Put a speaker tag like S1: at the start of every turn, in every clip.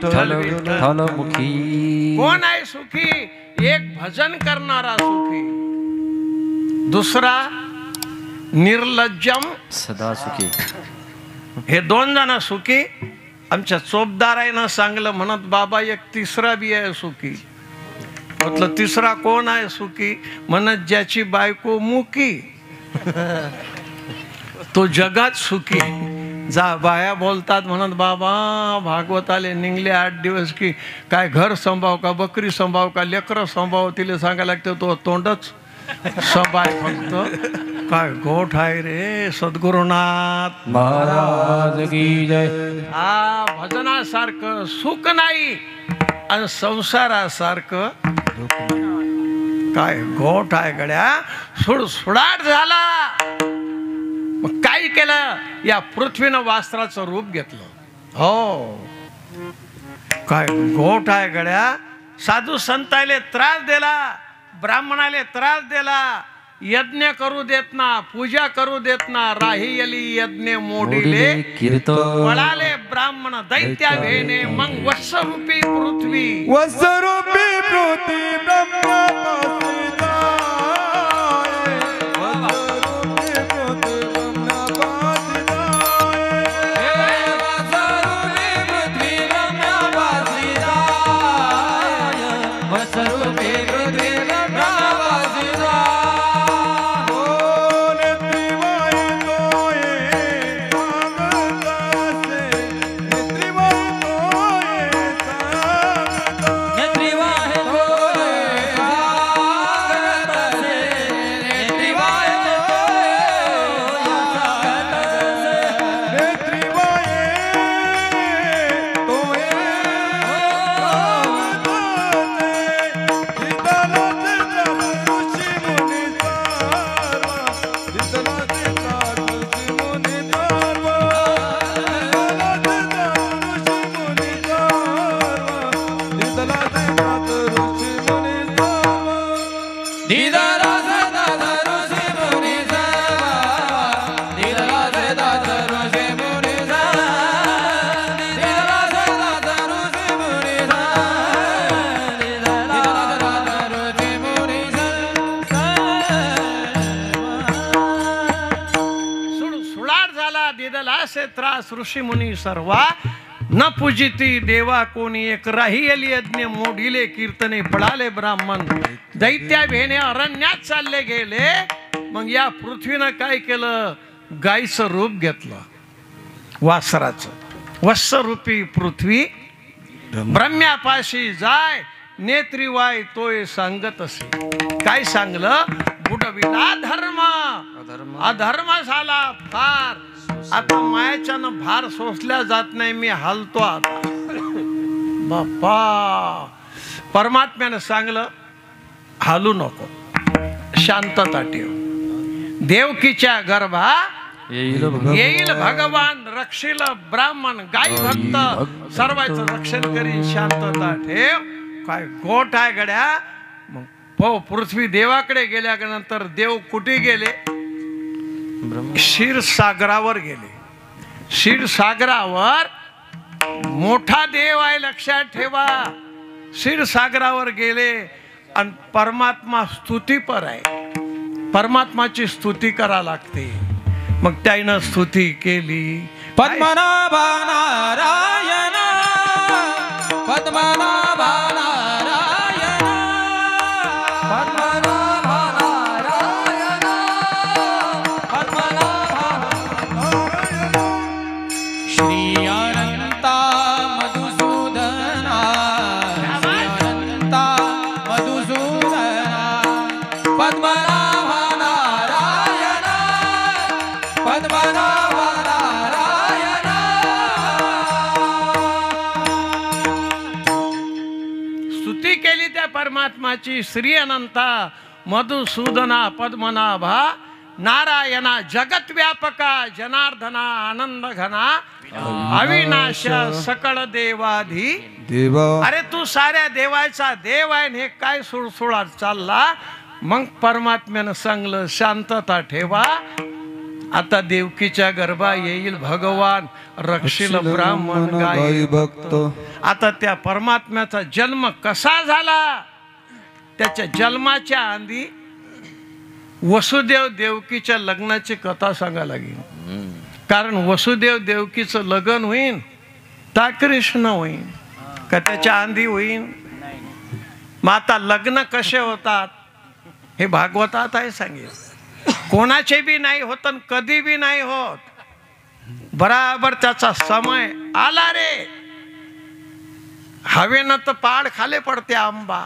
S1: विठ्ठल विठ्ठल मुखी.
S2: कोण आहे सुखी? एक भजन करणारा सुखी, दुसरा निर्लज्जम
S1: सदा सुखी.
S2: हे दोन जण सुखी. आमच्या चोपदारानं सांगलं म्हणत बाबा एक तिसरा बी आहे सुखी. म्हटलं तिसरा कोण आहे सुखी? म्हणत ज्याची बायको मुकी तो जगात सुखी. जा बाया बोलतात म्हणत बाबा भागवत आले निघले 8 दिवस की काय घर संभाव का बकरी संभाव का लेकरं संभाव तिला सांगायला लागतं तो तोंडच संभाय फक्त. काय गोठ आहे रे सद्गुरुनाथ
S1: महाराज की जय.
S2: हा भजनासारखं सुख नाही आणि संसारासारखं काय गोठ आहे गड्या. सुडसुडाट झाला. मग काय केलं? या पृथ्वीनं वास्त्राचं रूप घेतलं. हो काय गोठ आहे गड्या. साधू संताले त्रास दिला, ब्राह्मणाले त्रास दिला, यज्ञ करू देत ना, पूजा करू देत ना. राहियली यज्ञ मोडीले पळाले ब्राह्मण दैत्या भेने. मग वत्सरूपी पृथ्वी
S3: वत्सरूपी पृथ्वी
S2: त्रास ऋषी मुनी सर्वा न पूजिती देवा कोणी. एक राहियली यज्ञ मोडीले कीर्तने पळाले ब्राह्मण दैत्या भेने अरण्यात चालले गेले. मग या पृथ्वीनं काय केलं? गायचं रूप घेतलं वासराचं. वत्सरूपी पृथ्वी ब्रह्म्यापाशी जाय नेत्रीवाय तोय सांगत असे. काय सांगलं? बुडविला धर्म अधर्म झाला फार. आता मायाच्यानं भार सोसल्या जात नाही. मी हलतो आता. बाप्पा परमात्म्यानं सांगलं हालू नको, शांतता ठेव. देवकीच्या गर्भा येईल भगवान रक्षील ब्राह्मण गाई भक्त सर्वांचं रक्षण करीन. शांतता ठेव. काय गोठ आहे गड्या. मग पृथ्वी देवाकडे गेल्यानंतर देव कुठे गेले? क्षीरसागरावर गेले. क्षीरसागरावर मोठा देव आहे लक्षात ठेवा. क्षीरसागरावर गेले आणि परमात्मा स्तुतीपर आहे. परमात्माची स्तुती करा लागते. मग त्यानं स्तुती केली.
S1: पद्मनाभ नारायण पद्मनाभ नारायण पद्मनाभ नारायण पद्मनाभ श्री अनंता मधुसूदना श्री अनंता मधुसूदना पद्मनाभ नारायण पद्मनाभ नारायण.
S2: स्तुती केली त्या परमात्माची. श्री अनंता मधुसूदना पद्मनाभा नारायणा जगत व्यापका जनार्दना आनंद घना अविनाश सकळ देवाधी
S3: देवा.
S2: अरे तू साऱ्या देवाचा देव आहे. हे काय सुळसुळाट चालला. मग परमात्म्यानं सांगलं शांतता ठेवा. आता देवकीच्या गर्भा येईल भगवान, रक्षिल ब्राह्मण गायी भक्त. आता त्या परमात्म्याचा जन्म कसा झाला, त्याच्या जन्माच्या आधी वसुदेव देवकीच्या लग्नाची कथा सांगा लागेल. कारण वसुदेव देवकीचं लग्न होईन ता कृष्ण होईन का त्याच्या आधी होईन. मग आता लग्न कसे होतात हे भागवतात आहे सांगेल. कोणाचे बी नाही होत आणि कधी बी नाही होत. बराबर त्याचा समय आला रे. हवेनं तर पाड खाले पडते आंबा.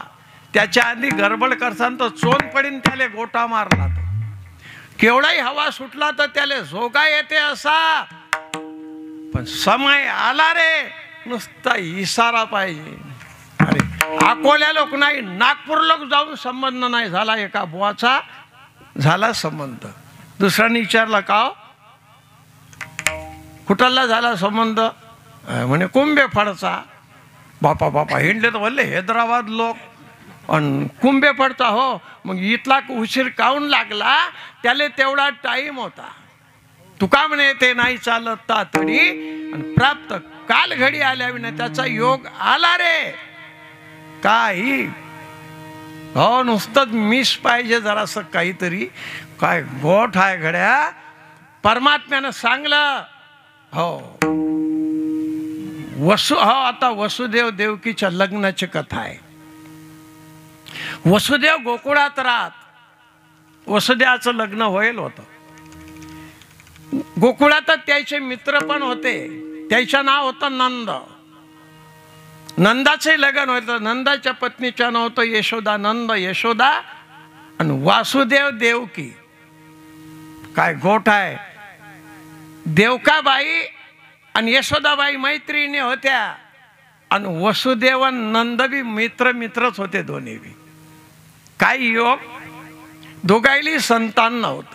S2: त्याच्या आधी गडबड करसान तर चोन पडीन त्याले गोटा मारला. केवढाही हवा सुटला तर त्याला झोगा येते असा. पण समय आला रे, नुसता इशारा पाहिजे. अरे अकोल्या लोक नाही, नागपूर लोक जाऊन संबंध नाही झाला. एका बुवाचा झाला संबंध. दुसऱ्याने विचारला का कुठला झाला संबंध, म्हणे कुंभेफळचा. बापा बापा हिंडले तर बोलले हैदराबाद लोक आणि कुंभेफळचा. हो मग इथला उशीर काऊन लागला, त्याला तेवढा टाईम होता. तुका म्हणे ते नाही चालत तातडी आणि प्राप्त काल घडी आल्या विना त्याचा योग आला रे. काही हो नुसतंच मिस पाहिजे जरासं काहीतरी. काय गोठ आहे घड्या. परमात्म्यानं सांगलं हो आता वसुदेव देवकीच्या लग्नाची कथा आहे. वसुदेव गोकुळात राहत. वसुदेवाचं लग्न होईल होतं. गोकुळातच त्याचे मित्र पण होते. त्याचं नाव होतं नंद. नंदाचे लग्न होतं. नंदाच्या पत्नीचं नाव होतं यशोदा. नंद यशोदा आणि वासुदेव देवकी. काय गोठ आहे. देवकाबाई आणि यशोदाबाई मैत्रिणी होत्या आणि वसुदेव आणि नंद बी मित्रच होते दोन्ही बी. काही योग दोघायली संतान नव्हतं.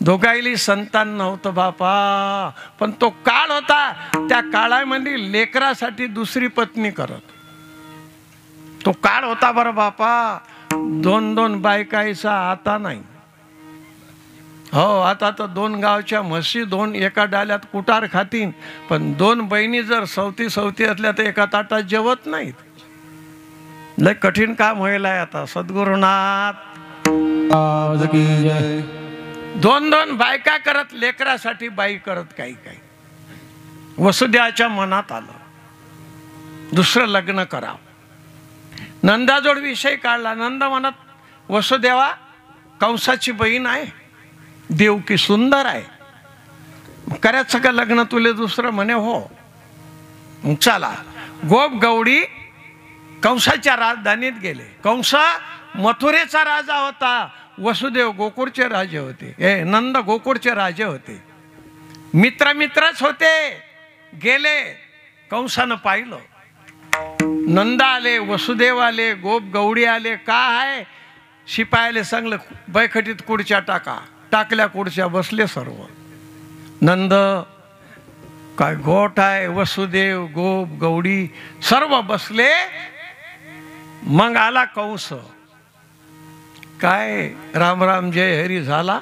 S2: दोघायली संतान नव्हतं बापा. पण तो काळ होता, त्या काळामध्ये लेकरासाठी दुसरी पत्नी करत. तो काळ होता बरं बापा. 2-2 बायकायचा आता नाही. हो आता तर 2 गावच्या म्हशी 2 एका डाल्यात कुटार खातीन. पण 2 बहिणी जर सवती असल्या तर एका ताटात जेवत नाहीत. लय कठीण काम होईल आहे आता. सद्गुरुनाथ 2-2 बायका करत लेकरासाठी बाई करत. काही वसुदेवाच्या मनात आलं दुसरं लग्न करावं. नंदाजोड विषय काढला. नंद म्हणत वसुदेवा कंसाची बहीण आहे, देवकी सुंदर आहे, करायचं का लग्न तुले दुसरं. म्हणे हो. चला गोप गौडी कंसाच्या राजधानीत गेले. कंस मथुरेचा राजा होता. वसुदेव गोकुळचे राजे होते. नंद गोकुळचे राजे होते. मित्रच होते. गेले. कंसानं पाहिलं. नंद आले, वसुदेव आले, गोप गौडी आले. का आहे शिपायाले सांगलं बैठकीत खुर्च्या टाका. टाकल्या खुर्च्या. बसले सर्व. नंद काय गोठ आहे. वसुदेव गोप गौडी सर्व बसले. मग आला कंस. काय राम राम जय हरी झाला.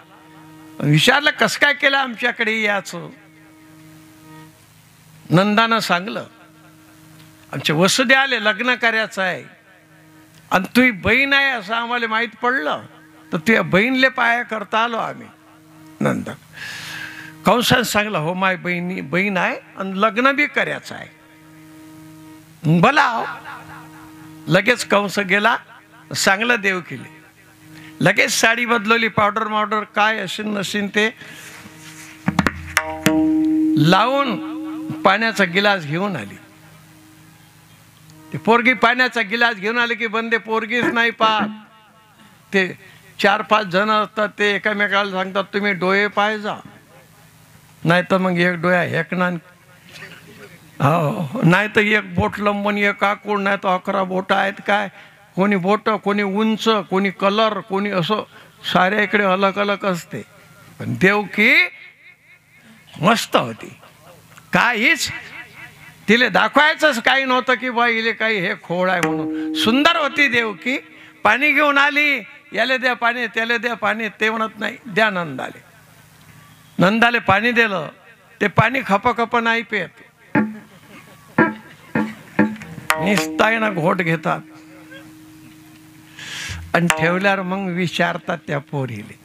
S2: विचारलं कस काय केलं आमच्याकडे याचं. नंदानं सांगलं आमचे वसुदेव आले लग्न करायचं आहे आणि तुझी बहीण आहे असं आम्हाला माहीत पडलं तर तुझ्या बहीणले पाया करता आलो आम्ही. नंद कंसाने सांगलं हो माय बहीण आहे आणि लग्न बी करायचं आहे. बोला. लगेच कंस गेला. सांगलं देवकीले. लगेच साडी बदलवली. पावडर काय असेल नसेल ते लावून पाण्याचा गिलास घेऊन आली. ते पोरगी पाण्याचा गिलास घेऊन आले की बंदे पोरगीच नाही पाहत. ते 4-5 जण असतात. ते एकामेकाला सांगतात तुम्ही डोळे पाय जा, नाही तर मग एक डोळा हेकना. हो नाही तर एक बोट लंबन एक आकूड, नाही तर 11 बोट आहेत. काय कोणी बोट, कोणी उंच, कोणी कलर, कोणी असं साऱ्या इकडे अलग असते. पण देवकी मस्त होती. काहीच तिले दाखवायचंच काही नव्हतं की बा इले काही हे खोड आहे म्हणून. सुंदर होती देवकी. पाणी घेऊन आली. याले द्या पाणी, त्याला द्या पाणी. ते म्हणत नाही द्या. नंद आले. नंदाले पाणी दिलं, ते पाणी खप नाही पेत, निसताय ना घोट घेतात आणि ठेवल्यावर मग विचारतात त्या पोरीले,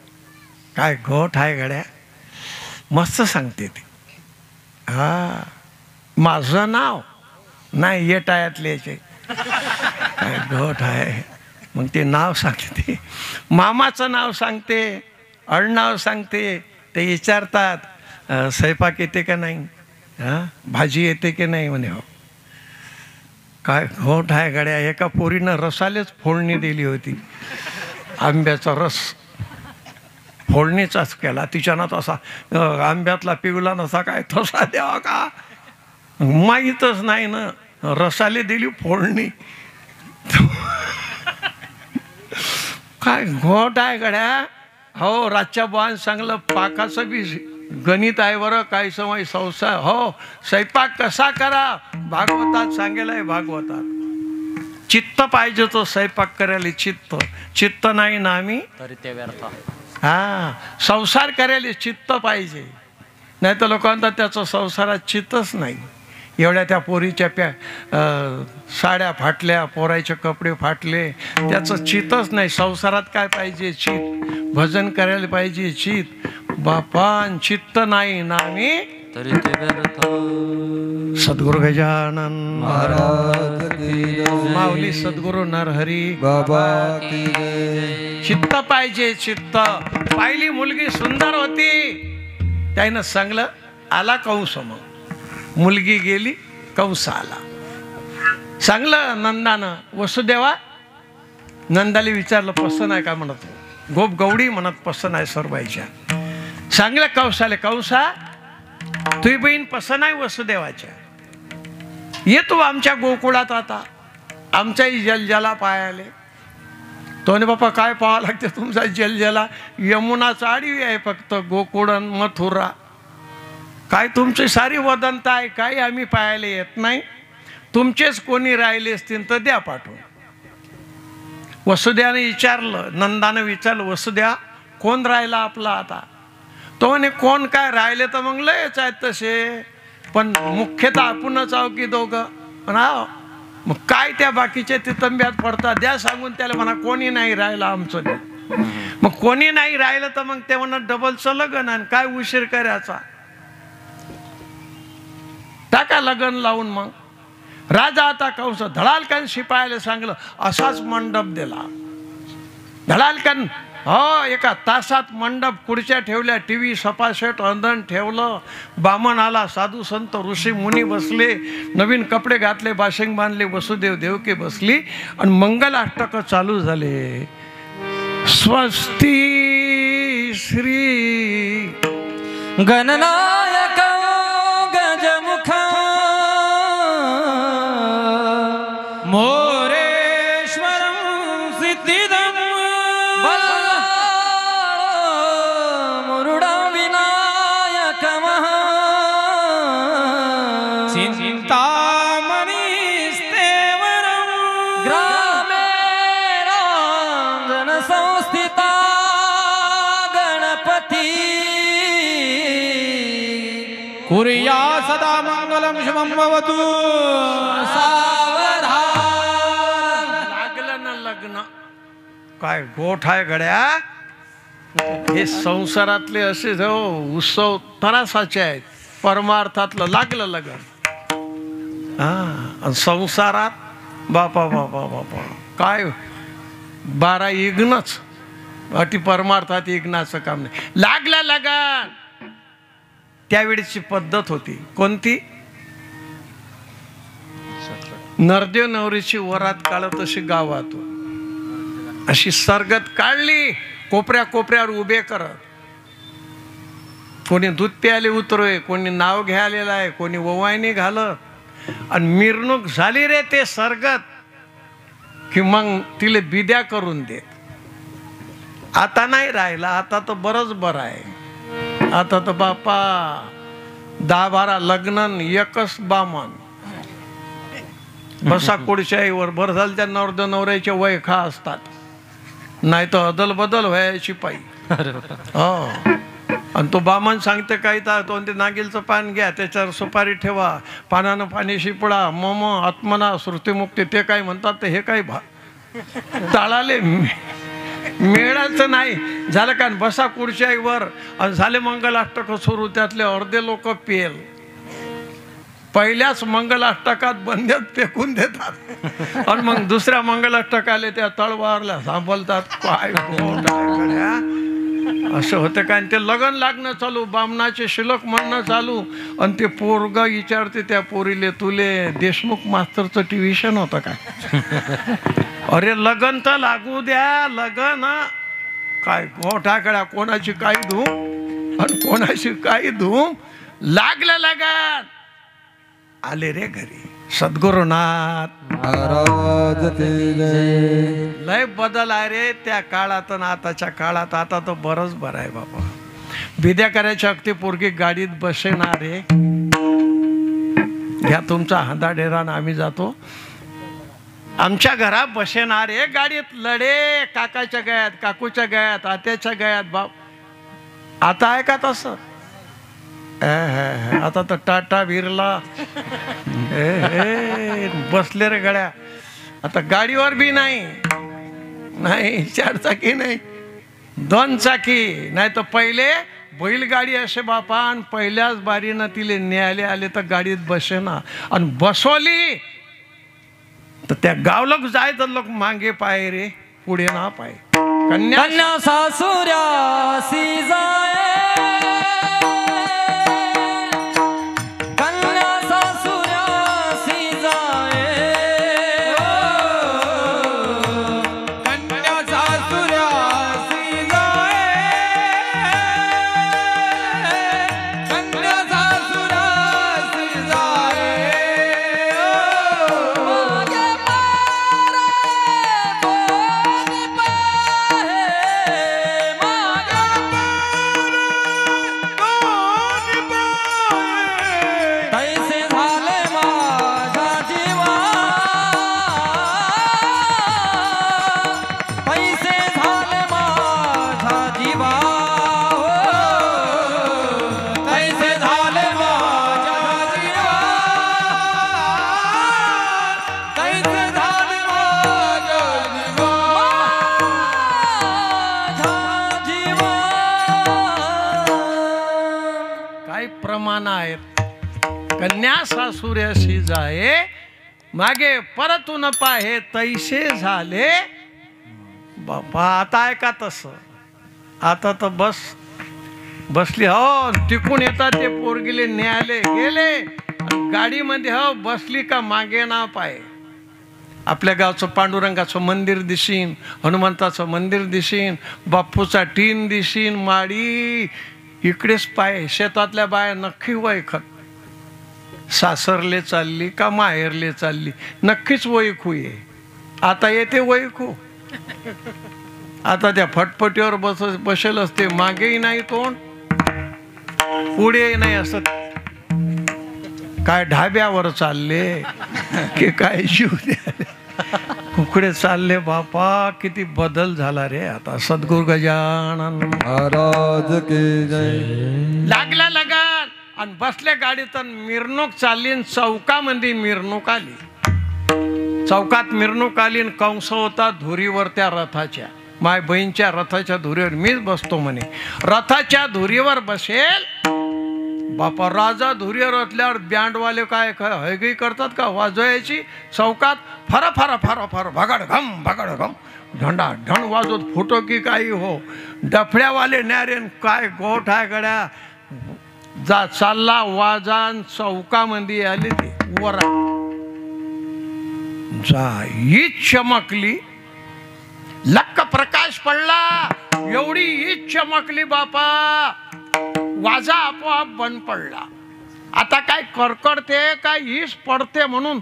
S2: काय घोट आहे गड्या? मस्त सांगते ती, हा माझं नाव नाही येटायातले काय घोट आहे. मग ते नाव सांगते, ते मामाचं नाव सांगते, अडनाव सांगते. ते विचारतात स्वयंपाक येते का नाही, हा भाजी येते की नाही? म्हणे हो. काय घोट आहे गड्या? एका पोरीनं रसालेच फोडणी दिली होती, आंब्याचा रस फोडणीचाच केला. तिच्यानं तसा आंब्यातला पिवला नसा काय तसा द्यावा का? माहीतच नाही ना, रसाले दिली फोडणी. काय घोट आहे गड्या? हो, रातच्या बुवान चांगलं पाकाचं बी गणित आहे बरं. काय समय संसार, हो स्वयंपाक कसा करा भागवतात सांगेल आहे. भागवतात चित्त पाहिजे तो स्वयंपाक करायला, चित्त नाही ना आम्ही
S1: तरी ते व्यर्थ.
S2: हा, संसार करायला चित्त पाहिजे, नाही तर लोकांना त्याचं संसारात चित्तच नाही. एवढ्या त्या पोरीच्या साड्या फाटल्या, पोरायचे कपडे फाटले, त्याचं चित्तच नाही. संसारात काय पाहिजे? चित्त. भजन करायला पाहिजे चित्त. बापान चित्त नाही ना आम्ही
S1: तरी ते व्यर्थ.
S2: सद्गुरु गजानन
S3: महाराज की जय.
S2: माऊली सद्गुरु नरहरी
S3: बाबा की जय.
S2: चित्त पाहिजे, चित्त. पाहिली मुलगी सुंदर होती, त्यानं सांगलं आला कंस. मग मुलगी गेली, कंस आला. सांगलं नंदानं, वसुदेवा नंदाली विचारलं पसंत आहे का? म्हणत गोप गवडी म्हणत पसंत आहे सरबाईच्या. सांगलं कंसाले, कंसा तुझी बहीण पसंत आहे वसुदेवाच्या, ये तू आमच्या गोकुळात आता, आमच्याही जलजला पायाले. तो ने बापा काय पाहावं लागते तुमचा जलजला? यमुनाचा आडवी आहे फक्त, गोकुळन मथुरा. काय तुमची सारी वदंता आहे, काही आम्ही पाहायला येत नाही. तुमचेच कोणी राहिले असतील तर द्या पाठवून. वसुद्याने विचारलं, नंदानं विचारलं, वसुद्या कोण राहिला आपला आता? तो म्हणे कोण काय राहिले तर मग लयच आहेत तसे, पण मुख्यतः आपणच आहो की दोघं. म्हणा मग काय त्या बाकीचे ते तंब्यात पडतात, द्या सांगून त्याला म्हणा कोणी नाही राहिलं आमचं. मग कोणी नाही राहिलं तर मग ते म्हणा डबलचं लग्न, आणि काय उशीर करायचा, टाका लग्न लावून. मग राजा आता कंस धडालकन शिपायाला सांगलं, असाच मंडप दिला. धडालकन हो, एका तासात मंडप, खुर्च्या ठेवल्या, टीव्ही, सपासेट, अंधण ठेवलं. बामण आला, साधू संत ऋषी मुनी बसले, नवीन कपडे घातले, बाशिंग बांधले, वसुदेव देवकी बसली आणि मंगलाष्टक चालू झाले. स्वस्ती श्री
S1: गणनायक गजमुख मोरेश्वरं सिद्धिदं मुरुडं विनायकमः चिन्तामणिस्तेवरं ग्रामे राञ्जनसंस्थिता गणपती कुर्या सदा मंगलम शुभम भवतु. सावधान.
S2: लागलं ना लग्न. काय गोठ आहे गड्या? हे संसारातले असे उत्सव तरासाचे आहेत. परमार्थातलं लागलं लग्न. हा, संसारात बापा बापा बापा काय 12 इग्नच, अति परमार्थात इग्नाचं काम नाही. लागलं लगन. त्यावेळीची पद्धत होती कोणती? नरदेव नवरीची वरात काढत तशी गावातून अशी सरगत काढली, कोपऱ्या कोपऱ्यावर उभे करत. कोणी दूध प्यायले उतरोय, कोणी नाव घ्यायलेलं आहे, कोणी ओवायनी घालत. आणि मिरवणूक झाली रे ते सरगत की मग तिले बिद्या करून देत. आता नाही राहिला, आता तर बरंच बरं आहे. आता तर बापा 10-12 लग्न एकच बामन. बसा कुडशाईवर भर झाल त्या नवरदेव नवऱ्याचे वय खा असतात, नाही तर अदल बदल व्हायची पायी. हो, आणि तो बामण सांगते काय तर तो ते नागिलचं पान घ्या, त्याच्यावर सुपारी ठेवा, पानानं पाणी शिपडा, मम आत्मना श्रुतीमुक्ती. ते काय म्हणतात ते हे काय ताळाले मिळायचं नाही. झालं का बसा खुर्च्यावर आणि झाले मंगलाष्टक सुरू. त्यातले अर्धे लोक पेल पहिल्याच मंगलाष्टकात बंद्यात फेकून देतात आणि मग दुसऱ्या मंगलाष्टकाले त्या तळवारला सांभाळतात. काय असं होतं काय. ते लगन लागणं चालू, बामणाचे शिल्लक म्हणणं चालू आणि ते पोरगा विचारते त्या पोरीले, तुले देशमुख मास्तरचं ट्युशन होतं काय? अरे लगन तर लागू द्या. लगन काय गोठाकड्या, कोणाची काही धूम आणि कोणाची काही धूम. लागलं लगन, आले रे घरी सद्गुरुनाथ
S3: महाराज की जय.
S2: लय बदल आहे रे त्या काळात आणि आताच्या काळात. आता तर बरंच बरं आहे बाबा. विद्या करायच्या अगदी पोरगी गाडीत बसेना रे. घ्या तुमचा हांदा डेरा आणि आम्ही जातो. आमच्या घरात बसेना रे गाडीत. लढे काकाच्या गळ्यात, काकूच्या गळ्यात, आत्याच्या गळ्यात. बाप आता आहे का तसं? आता तर टाटा बिर्ला बसले रे गड्या. आता गाडीवर बी नाही, 4 चाकी नाही, 2 चाकी नाही. तर पहिले बैलगाडी असे बापा, आणि पहिल्याच बारीनं तिले न्यायले आले तर गाडीत बसेना आणि बसवली तर त्या गावलोक जायचं लोक मागे पाय रे, पुढे ना पाय.
S1: कन्या सासुऱ्यासी जाय,
S2: कन्या सासुऱ्याशी जाये, मागे परतून पाहे तैसे झाले. बापा आता आहे का तसं? आता तर बसली हो, टिकून येतात ते पोरगिले न्यायले गेले गाडीमध्ये हो, बसली का मागे ना पाय. आपल्या गावचं पांडुरंगाचं मंदिर दिसीन, हनुमंताचं मंदिर दिसीन, बाप्पूचा टीन दिसीन, माडी इकडेच पाय. शेतातल्या बाया नक्की वैखत सासरले चालली का माहेरले चालली, नक्कीच वैखू ये. आता येते वैखू. आता त्या फटफटीवर बसेल असते, मागेही नाही तोंड, पुढेही नाही. असं काय ढाब्यावर चालले की काय जीव द्याले, कुकडे चालले. बापा किती बदल झाला रे आता. सद्गुरु गजानन
S3: महाराज की जय.
S2: लागला लगन आणि बसल्या गाडीत. मिरवणूक चालली, चौकामध्ये मिरवणूक आली. चौकात मिरवणूक आली, कंस होता धुरीवर त्या रथाच्या. माय बहीणच्या रथाच्या धुरीवर मीच बसतो म्हणे. रथाच्या धुरीवर बसेल बापा. राजा धुरीवर असल्यावर बँडवाले काय हैगई करतात का वाजवायची. चौकात फरा फरा फरा फरा भगाड घम झंडा ढण वाजवत फुटो की काही हो. डफड्यावाले न्यारेन काय गोठ आहे गड्या. जा चालला वाजान चौकामध्ये आली ती वरा. जा हीच चमकली, लक्क प्रकाश पडला, एवढी हीच चमकली बापा. वाजा आपोआप बंद पडला. आता काय करकडते काय हीच पडते म्हणून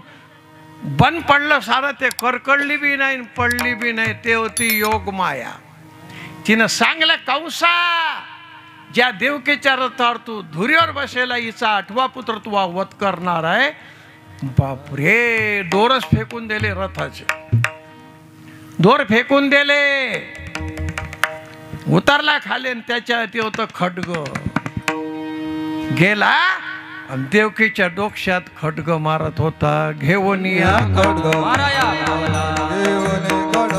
S2: बंद पडलं सारं. ते करकडली बी नाही पडली बी नाही. ते होती योग माया. तिनं सांगलं कंसा, ज्या देवकीच्या रथावर तू धुरीवर बसेला हिचा 8वा पुत्र तू वध करणार आहे. बापरे, दोरच फेकून दिले रथाचे. दोर फेकून दिले. उतरला खाली आणि त्याच्या हाती होतं खड्ग. गेला आणि देवकीच्या डोक्यात खड्ग मारत होता. घेऊन या
S3: खड्ग
S1: माराया धावला,
S3: घेऊन खड्ग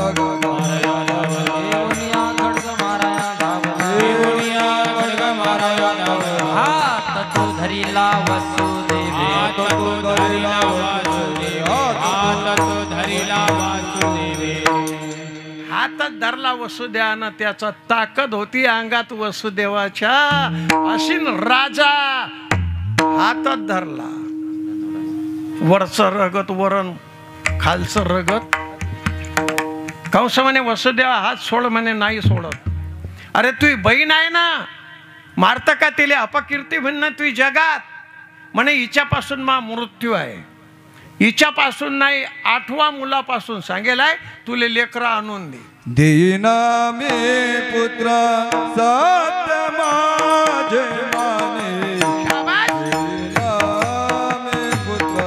S1: घेऊन या खड्ग माराया धावला. हात तो धरिला वसुदेवे,
S3: हात तो धरिला वासुदेव,
S1: हात तो धरिला वासुदेवे.
S2: हातात धरला वसुदेवानं. त्याचा ताकद होती अंगात वसुदेवाच्या. अशीन राजा हातात धरला. वरचं रगत वरण, खालचं रगत. कंस म्हणे वसुदेवा हात सोड. म्हणे नाही सोडत. अरे तुझी बहीण आहे ना, मारत का तिला अपकीर्ती म्हणणं तुझी जगात. म्हणे हिच्यापासून मा मृत्यू आहे. हिच्यापासून नाही, 8व्या मुलापासून सांगेलाय तुले लेकरा आणून दे.
S3: देईना मे पुत्र सत्य माझे माने.
S2: शाबास.
S3: देईना मे पुत्र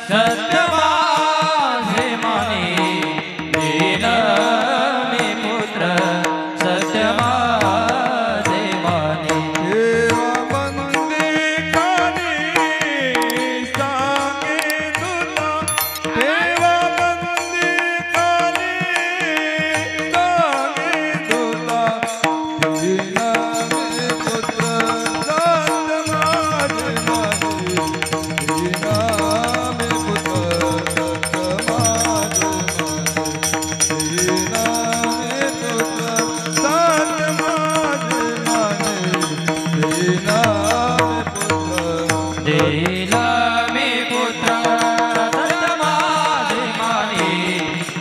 S3: सत्य माझे माने.
S1: दीन मे पुत्र सत्य माझे माने.
S3: देवा बंदी कानी सांगे तुला. देवा बंदी कानी सांगे तुला. देईना मे पुत्र सत्य माझे माने. देईना मे पुत्र सत्य माझे माने. देईना मे पुत्र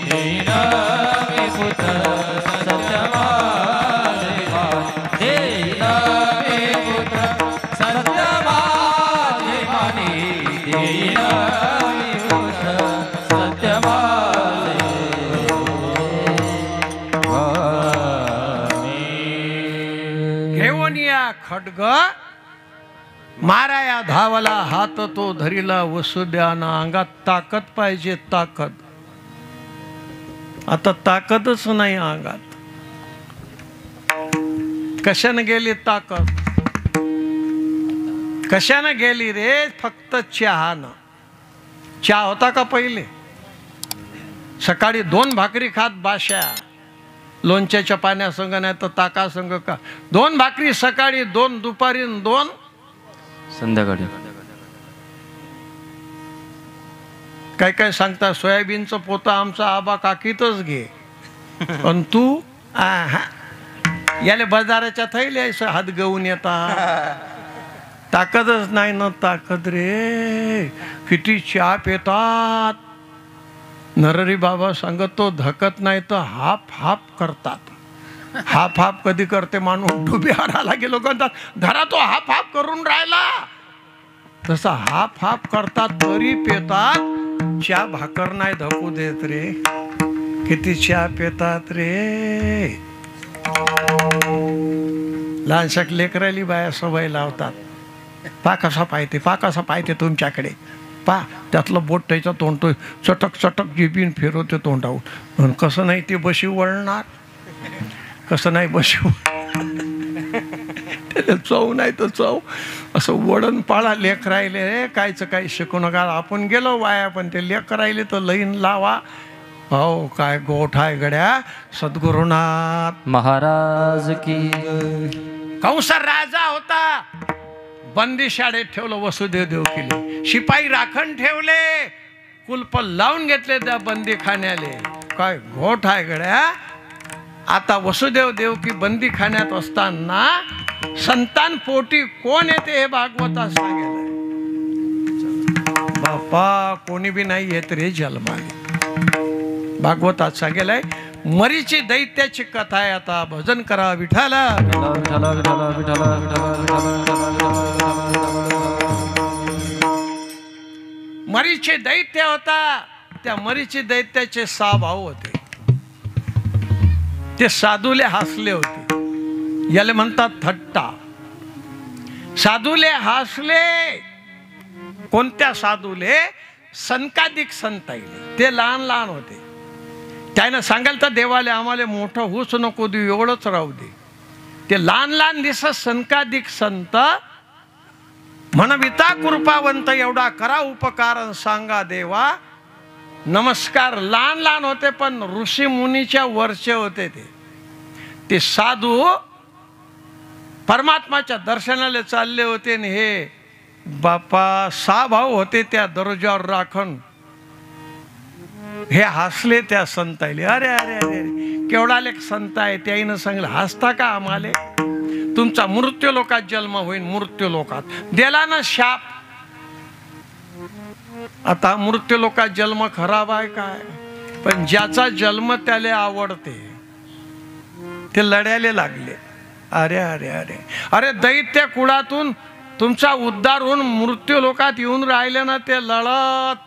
S1: दीन मे पुत्र सत्य माझे माने. दीन मे पुत्र सत्य माझे माने. दीन मे पुत्र सत्य माझे माने.
S2: घेऊन या खड्ग माराया धावला. हात तो धरिला वसुदेवानं. अंगात ताकद पाहिजे, ताकद. आता ताकदच नाही अंगात. कशानं गेली ताकद? कशानं गेली रे? फक्त चहानं. चहा होता का पहिले? सकाळी 2 भाकरी खात बाशा, लोणच्याच्या पाण्यासंग नाही तर ताकासंग का. 2 भाकरी सकाळी, 2 दुपारी, 2
S1: संध्याकाळी.
S2: काय काय सांगता सोयाबीनचं पोतं आमचा आबा काकीतच घे. पण तू आहा, याले बाजाराच्या थैल्यास हात गवून येतात. ताकदच नाही ना. ताकद रे. किती चहा पितात. नरहरी बाबा सांगतो धकत नाही तर हाफ हाफ करतात. हाफ हाफ कधी करते माणूस डुबे हाराला गेलो म्हणतात धरा तो हाफ हाफ करून राहिला. तसा हाफ हाफ करतात तरी पेतात. चहा भाकर नाही धकू देत रे. किती चहा पेतात रे. लहानशा लेकराली बाया सवय लावतात. पा कसा पाहते, पा कसा पाहते तुमच्याकडे. पा त्यातलं बोट त्याच्या तोंडतोय, चटक चटक जिबीन फिरवते तोंडावर. कसं नाही ते बशी वळणार. कसं नाही बशी त्याला चव नाही तर चव. असं वडण पाळा. लेख राहिले रे कायचं काही शिकू नका. आपण गेलो वाया, पण ते लेख राहिले तर लईन लावा. हो काय गोठ आहे गड्या. सद्गुरुनाथ
S1: महाराज की.
S2: कंस राजा होता. बंदी शाळेत ठेवलं वसुदेव देवकीले. शिपाई राखण ठेवले. कुलप लावून घेतले त्या बंदी खाण्याले. काय गोठ आहे गड्या. आता वसुदेव देवकी बंदी खाण्यात असताना संतान पोटी कोण येते हे भागवतात सांगेल. बापा कोणी बी नाही येत रे जन्माले. भागवतात सांगेलाय. मरीची दैत्याची कथा आहे. आता भजन करा विठाला. मरीचे दैत्य होता. त्या मरीची दैत्याचे 6 भाऊ होते. ते साधूले हसले होते. याले म्हणतात थट्टा. साधूले हसले. कोणत्या साधूले? संकाधिक संत आहे, ते लहान लहान होते. त्यानं सांगाल तर देवाले आम्हाला मोठं होऊच नको देऊ, एवढंच राहू दे. ते लहान लहान दिसत संकाधिक संत म्हणविता कृपावंत, एवढा करा उपकार सांगा देवा नमस्कार. लहान लहान होते पण ऋषी मुनीच्या वरचे होते. ते साधू परमात्माच्या दर्शनाला चालले होते आणि हे बापा 6 भाऊ होते त्या दरवाजावर राखण. हे हसले त्या संताईले. अरे अरे अरे केवढा लेख संत आहे. त्याईनं सांगलं हसता का आम्हाला, तुमचा मृत्यू लोकात जन्म होईल. मृत्यू लोकात दिला ना शाप. आता मृत्यू लोकात जन्म खराब आहे काय, पण ज्याचा जन्म त्याला आवडते ते लढायला लागले. अरे अरे अरे अरे दैत्य कुळातून तुमचा उद्धार होऊन मृत्यू लोकात येऊन राहिले ना, ते लढत.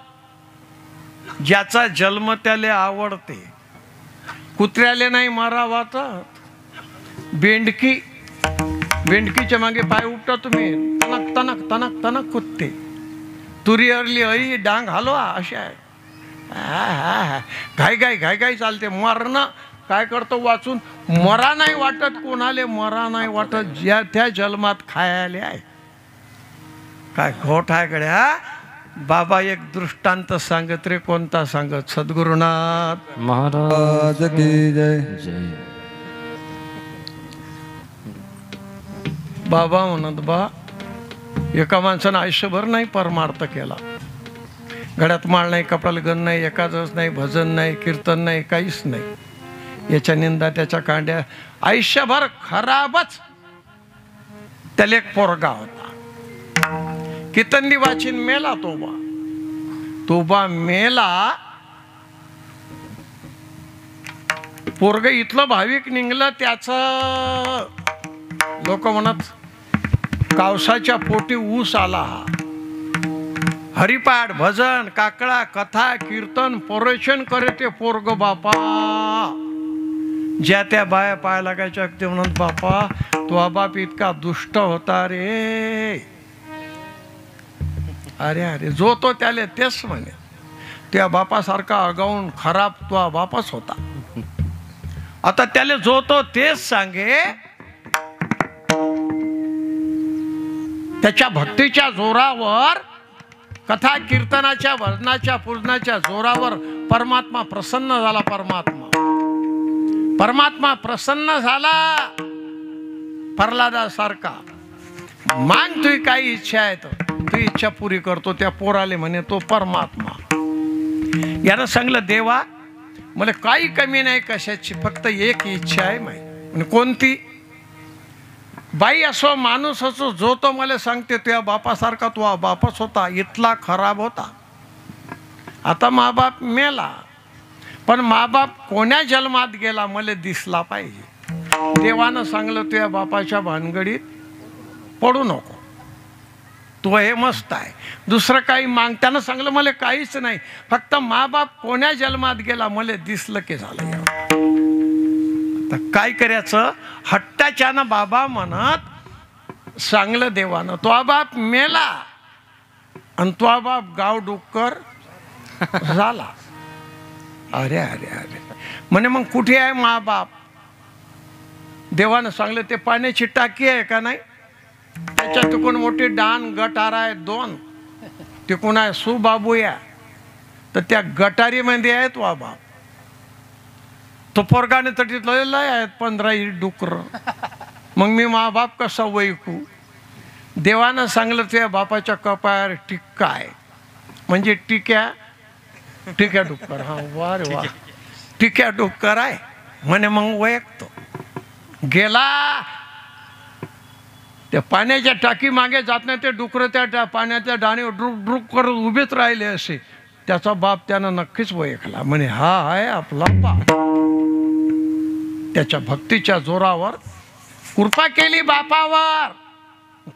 S2: ज्याचा जन्म त्याला आवडते. कुत्र्याले नाही मारावाच, बेंडकीच्या मागे पाय उपटा तुम्ही, तनक तनक तनक तनक कुत्ते. तुरी अरली अई डांग हलवा अशा आहे. घाई घाई घाई घाई चालते. मरणं काय करतो वाचून, मरा नाही वाटत कोणाले, मरा नाही वाटत ज्या त्या जन्मात खायले आहे. काय घोट आहे गड्या. बाबा एक दृष्टांत सांगत रे. कोणता सांगत? सद्गुरुनाथ
S1: महाराज
S3: की जय.
S1: जय.
S2: बाबा म्हणत बा एका माणसानं आयुष्यभर नाही परमार्थ केला. गळ्यात माळ नाही, कपड्याला गण नाही, एकादश नाही, भजन नाही, कीर्तन नाही, काहीच नाही. याच्या निंदा त्याच्या कांड्या, आयुष्यभर खराबच. त्याला एक पोरगा होता. कितंदी वाचीन मेला तोबा मेला. पोरग इथलं भाविक निघलं. त्याचं लोक म्हणत कावसाच्या पोटी ऊस आला. हरिपाठ भजन काकळा कथा कीर्तन परेशन करे ते पोरग. बापा ज्या त्या बाया पाय लागायच्या ते म्हणत बापा तो बाप इतका दुष्ट होता रे. अरे अरे जो तो त्याले तेच म्हणे. त्या बापासारखा आगाऊन खराब तो बापच होता. आता त्याले जो तो तेच सांगे. त्याच्या भक्तीच्या जोरावर, कथा कीर्तनाच्या भजनाच्या पूजनाच्या जोरावर परमात्मा प्रसन्न झाला. परमात्मा प्रसन्न झाला. प्रल्हादासारखा मांग तुझी काही इच्छा आहे तर तू इच्छा पुरी करतो. त्या पोराले म्हणे तो परमात्मा. यानं सांगलं देवा मला काही कमी नाही कशाची, फक्त एक इच्छा आहे माही. म्हणजे कोणती? बाई असो माणूस असो जो तो मला सांगते तुझ्या बापासारखा तो बापच होता, इथला खराब होता. आता माबाप मेला, पण माबाप कोण्या जन्मात गेला मला दिसला पाहिजे. देवानं सांगलं तुझ्या बापाच्या भानगडीत पडू नको, तो हे मस्त आहे. दुसरं काही माग. त्यानं सांगलं मला काहीच नाही, फक्त माबाप कोण्या जन्मात गेला मला दिसलं की झालं. आता काय करायचं? हट्टाच्यानं बाबा म्हणत सांगलं देवानं तो बाप मेला आणि तो बाप गाव डुक्कर झाला. अरे अरे अरे म्हणे मग कुठे आहे मा बाप? देवानं सांगलं ते पाण्याची टाकी आहे का नाही, त्याच्या तिकून मोठी डान गटार आहे 2, तिकून आहे सुबाबूया. तर त्या गटारीमध्ये आहेत वा बाप. तो पोरगाने तटीतलं लय आहेत 15 डुकर. मग मी मा बाप कसा वैकू? देवानं सांगलं तुझ्या बापाच्या कपाळावर टिक्का आहे, म्हणजे टिक्या डुक्कर. हा वा रे वा, टिक्या डुक्कर आहे म्हणे. मग वैकतो गेला. त्या पाण्याच्या टाकी मागे जात नाही ते डुकर त्या पाण्याच्या डाणीवर ड्रुक ड्रुक करत उभेच राहिले असे. त्याचा बाप त्यानं नक्कीच वैकला. म्हणे हा आहे आपला बाप. त्याच्या भक्तीच्या जोरावर कृपा केली बापावर.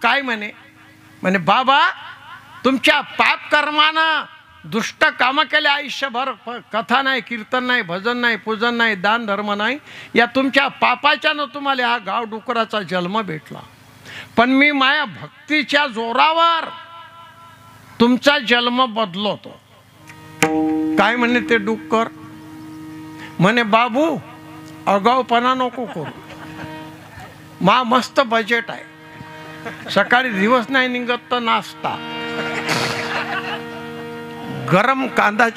S2: काय म्हणे बाबा तुमच्या पाप कर्मानं दुष्ट काम केले आयुष्यभर, कथा नाही, कीर्तन नाही, भजन नाही, पूजन नाही, दान धर्म नाही, या तुमच्या पापाच्यानं तुम्हाला हा गाव डुकराचा जन्म भेटला. पण मी माझ्या भक्तीच्या जोरावर तुमचा जन्म बदलवतो. काय म्हणे ते डुक्कर? म्हणे बाबू अगाऊपणा नको करू, मा मस्त बजेट आहे, सकाळी दिवस नाही निघत तर नाश्ता, गरम कांदा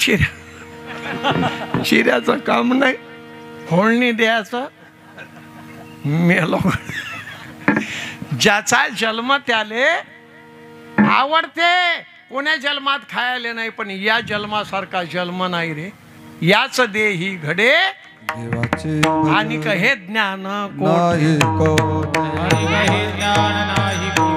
S2: चिऱ्याचं काम नाही, फोडणी द्यायचं, मेलो. ज्याचा जन्म त्याले आवडते, कोण्या जन्मात खायला नाही, पण या जन्मासारखा जन्म नाही रे. याच देही घडे
S3: देवाचे
S2: आणि हे ज्ञान
S3: नाही कोण
S1: हरि कहे ज्ञान नाही कोण.